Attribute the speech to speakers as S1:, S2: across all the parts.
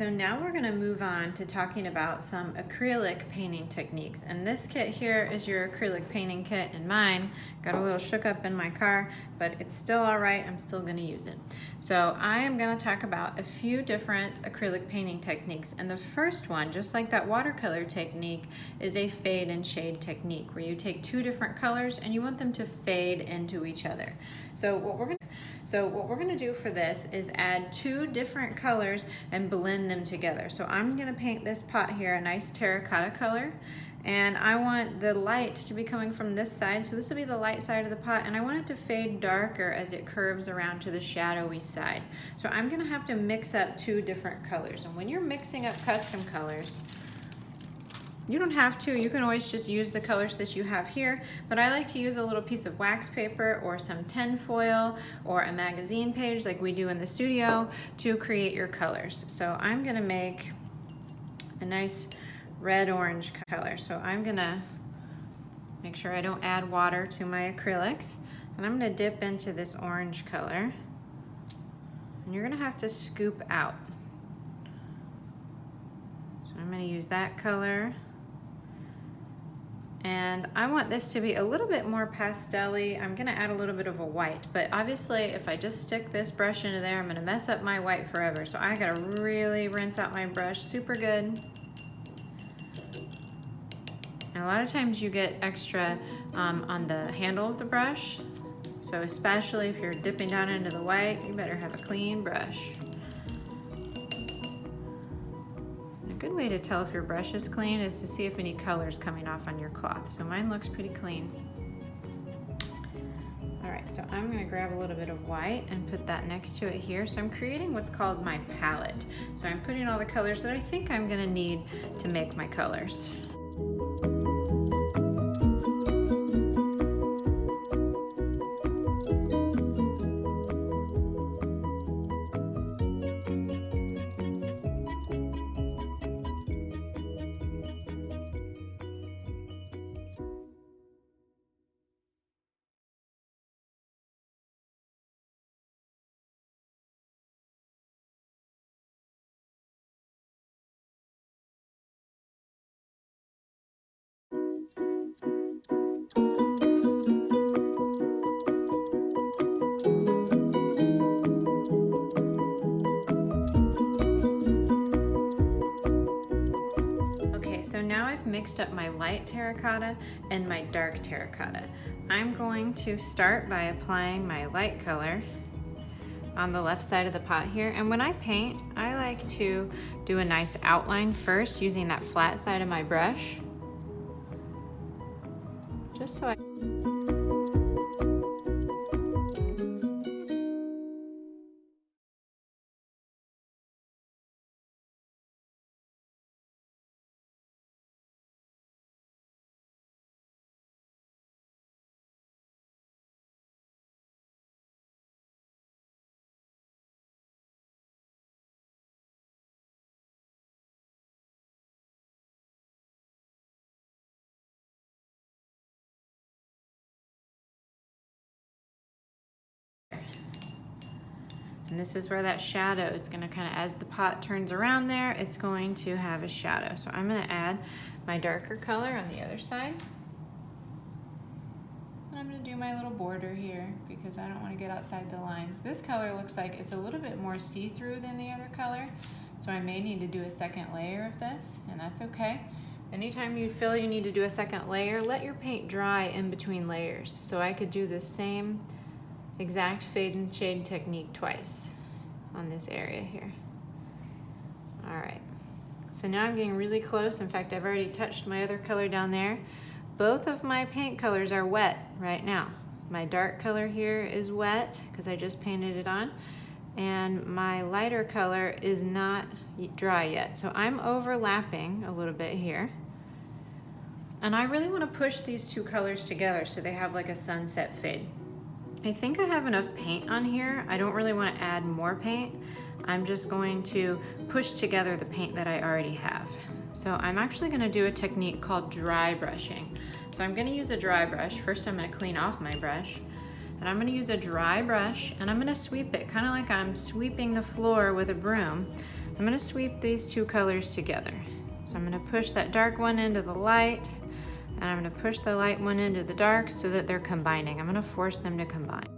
S1: so now we're going to move on to talking about some acrylic painting techniques. And this kit here is your acrylic painting kit, and mine got a little shook up in my car, but it's still all right. I'm still going to use it. So I am going to talk about a few different acrylic painting techniques. And the first one, just like that watercolor technique, is a fade and shade technique where you take two different colors and you want them to fade into each other. So what we're going to do for this is add two different colors and blend them together. So I'm going to paint this pot here a nice terracotta color, and I want the light to be coming from this side, so this will be the light side of the pot, and I want it to fade darker as it curves around to the shadowy side. So I'm going to have to mix up two different colors, and when you're mixing up custom colors, you don't have to, you can always just use the colors that you have here, but I like to use a little piece of wax paper or some tin foil or a magazine page like we do in the studio to create your colors. So I'm gonna make a nice red-orange color. So I'm gonna make sure I don't add water to my acrylics, and I'm gonna dip into this orange color, and you're gonna have to scoop out. So I'm gonna use that color. And I want this to be a little bit more pastel-y. I'm gonna add a little bit of a white, but obviously if I just stick this brush into there, I'm gonna mess up my white forever. So I gotta really rinse out my brush super good. And a lot of times you get extra on the handle of the brush. So especially if you're dipping down into the white, you better have a clean brush. A good way to tell if your brush is clean is to see if any color is coming off on your cloth. So mine looks pretty clean. All right, so I'm gonna grab a little bit of white and put that next to it here. So I'm creating what's called my palette. So I'm putting all the colors that I think I'm gonna need to make my colors. So now I've mixed up my light terracotta and my dark terracotta. I'm going to start by applying my light color on the left side of the pot here. And when I paint, I like to do a nice outline first using that flat side of my brush. Just so I... And this is where that shadow, it's gonna kind of, as the pot turns around there, it's going to have a shadow. So I'm gonna add my darker color on the other side. And I'm gonna do my little border here because I don't wanna get outside the lines. This color looks like it's a little bit more see-through than the other color. So I may need to do a second layer of this, and that's okay. Anytime you feel you need to do a second layer, let your paint dry in between layers. So I could do the same exact fade and shade technique twice on this area here. All right, so now I'm getting really close. In fact, I've already touched my other color down there. Both of my paint colors are wet right now. My dark color here is wet because I just painted it on, and my lighter color is not dry yet. So I'm overlapping a little bit here. And I really want to push these two colors together so they have like a sunset fade. I think I have enough paint on here. I don't really want to add more paint. I'm just going to push together the paint that I already have. So I'm actually going to do a technique called dry brushing. So I'm going to use a dry brush. First I'm going to clean off my brush. And I'm going to use a dry brush and I'm going to sweep it kind of like I'm sweeping the floor with a broom. I'm gonna sweep these two colors together. So I'm gonna push that dark one into the light, and I'm gonna push the light one into the dark so that they're combining. I'm gonna force them to combine.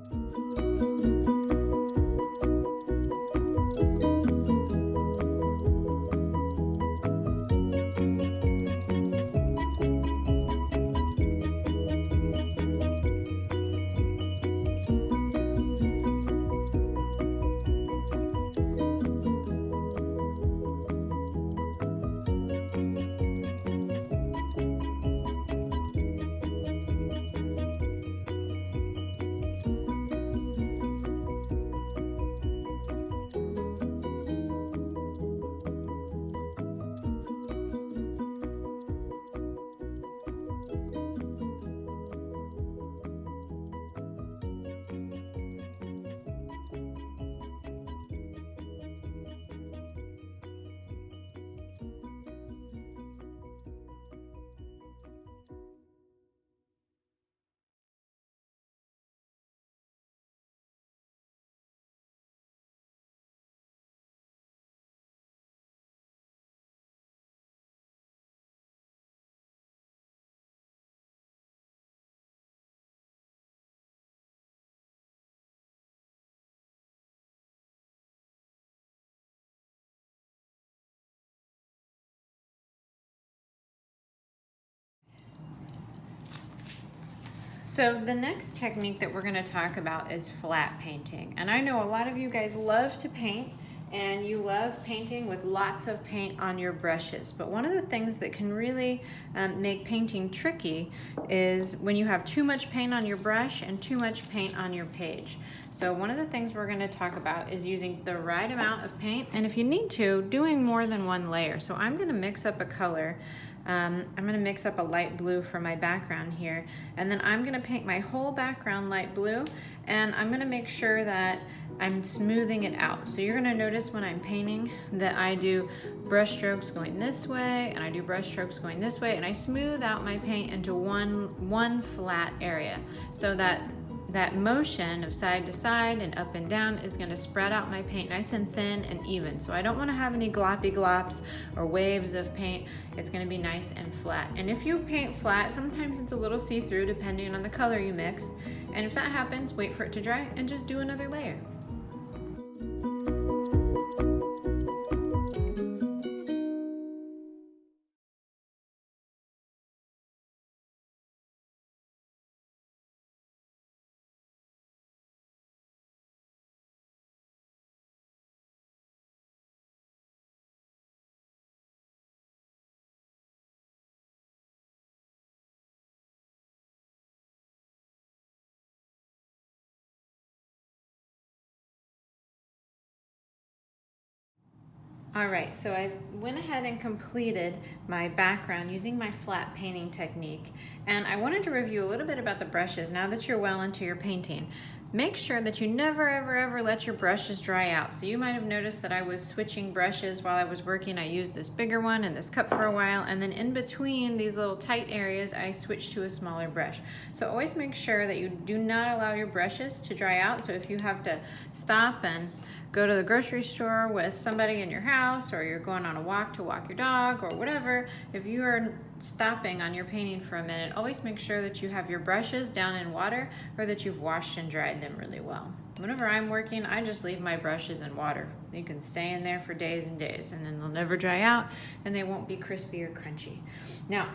S1: So the next technique that we're going to talk about is flat painting. And I know a lot of you guys love to paint, and you love painting with lots of paint on your brushes. But one of the things that can really make painting tricky is when you have too much paint on your brush and too much paint on your page. So one of the things we're going to talk about is using the right amount of paint, and if you need to, doing more than one layer. So I'm going to mix up a color. I'm going to mix up a light blue for my background here, and then I'm going to paint my whole background light blue, and I'm going to make sure that I'm smoothing it out. So you're going to notice when I'm painting that I do brush strokes going this way, and I do brush strokes going this way, and I smooth out my paint into one flat area, so that motion of side to side and up and down is going to spread out my paint nice and thin and even. So I don't want to have any gloppy glops or waves of paint. It's going to be nice and flat. And if you paint flat, sometimes it's a little see-through depending on the color you mix. And if that happens, wait for it to dry and just do another layer. All right, so I went ahead and completed my background using my flat painting technique, and I wanted to review a little bit about the brushes now that you're well into your painting. Make sure that you never ever let your brushes dry out. So you might have noticed that I was switching brushes while I was working. I used this bigger one and this cup for a while, and then in between these little tight areas I switched to a smaller brush. So always make sure that you do not allow your brushes to dry out. So if you have to stop and go to the grocery store with somebody in your house, or you're going on a walk to walk your dog or whatever, if you are stopping on your painting for a minute, always make sure that you have your brushes down in water or that you've washed and dried them really well. Whenever I'm working, I just leave my brushes in water. You can stay in there for days and days, and then they'll never dry out and they won't be crispy or crunchy. Now,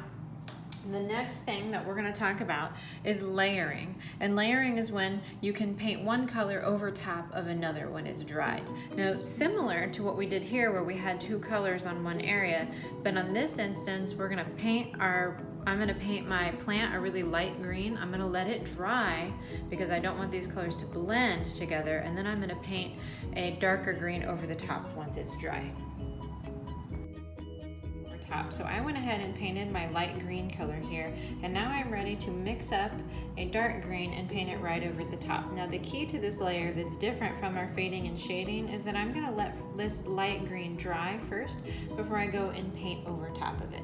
S1: the next thing that we're going to talk about is layering. And layering is when you can paint one color over top of another when it's dried. Now, similar to what we did here where we had two colors on one area, but on this instance, we're going to paint I'm going to paint my plant a really light green. I'm going to let it dry because I don't want these colors to blend together, and then I'm going to paint a darker green over the top once it's dry. So I went ahead and painted my light green color here, and now I'm ready to mix up a dark green and paint it right over the top. Now the key to this layer that's different from our fading and shading is that I'm going to let this light green dry first before I go and paint over top of it.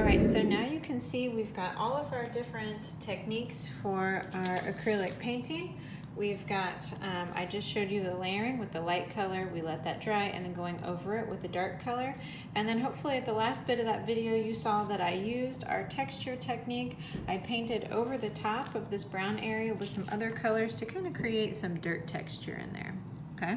S1: All right, so now you can see we've got all of our different techniques for our acrylic painting. We've got, I just showed you the layering with the light color. We let that dry, and then going over it with the dark color. And then hopefully at the last bit of that video you saw that I used our texture technique. I painted over the top of this brown area with some other colors to kind of create some dirt texture in there. Okay,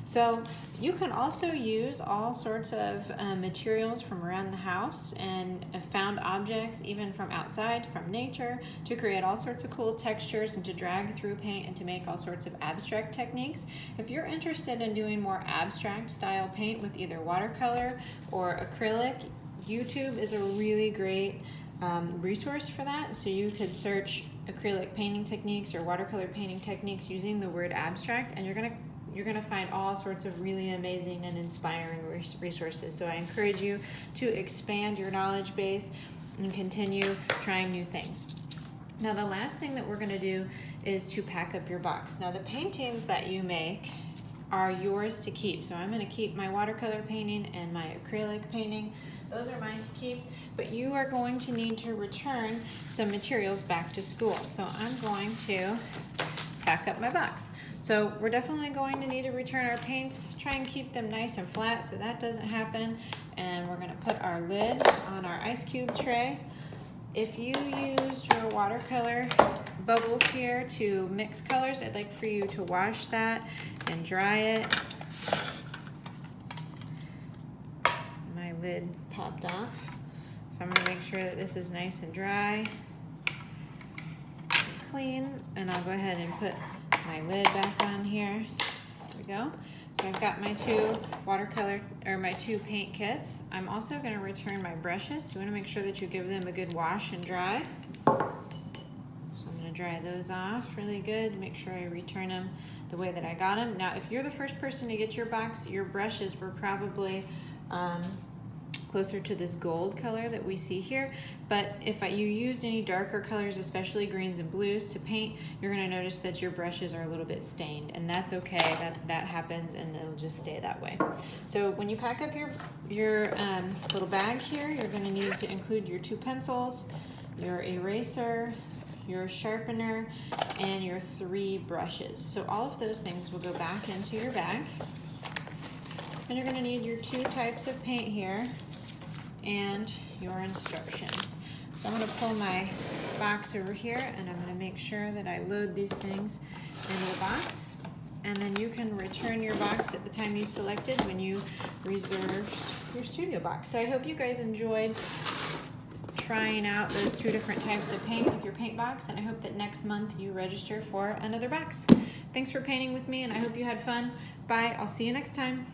S1: so you can also use all sorts of materials from around the house and found objects, even from outside, from nature, to create all sorts of cool textures and to drag through paint and to make all sorts of abstract techniques. If you're interested in doing more abstract style paint with either watercolor or acrylic, YouTube is a really great resource for that. So you could search acrylic painting techniques or watercolor painting techniques using the word abstract, and you're gonna find all sorts of really amazing and inspiring resources. So I encourage you to expand your knowledge base and continue trying new things. Now the last thing that we're gonna do is to pack up your box. Now the paintings that you make are yours to keep. So I'm gonna keep my watercolor painting and my acrylic painting. Those are mine to keep, but you are going to need to return some materials back to school. So I'm going to pack up my box. So we're definitely going to need to return our paints, try and keep them nice and flat so that doesn't happen. And we're gonna put our lid on our ice cube tray. If you used your watercolor bubbles here to mix colors, I'd like for you to wash that and dry it. My lid popped off. So I'm gonna make sure that this is nice and dry, and clean, and I'll go ahead and put my lid back on here. There we go. So I've got my two watercolor, or my two paint kits. I'm also going to return my brushes. So you want to make sure that you give them a good wash and dry. So I'm going to dry those off really good. Make sure I return them the way that I got them. Now, if you're the first person to get your box, your brushes were probably closer to this gold color that we see here, but if you used any darker colors, especially greens and blues, to paint, you're going to notice that your brushes are a little bit stained, and that's okay. That happens, and it'll just stay that way. So when you pack up your little bag here, you're going to need to include your two pencils, your eraser, your sharpener, and your 3 brushes. So all of those things will go back into your bag. And you're going to need your 2 types of paint here and your instructions. So I'm going to pull my box over here, and I'm going to make sure that I load these things into the box. And then you can return your box at the time you selected when you reserved your StudioBox. So I hope you guys enjoyed trying out those 2 different types of paint with your PaintBox, and I hope that next month you register for another box. Thanks for painting with me, and I hope you had fun. Bye. I'll see you next time.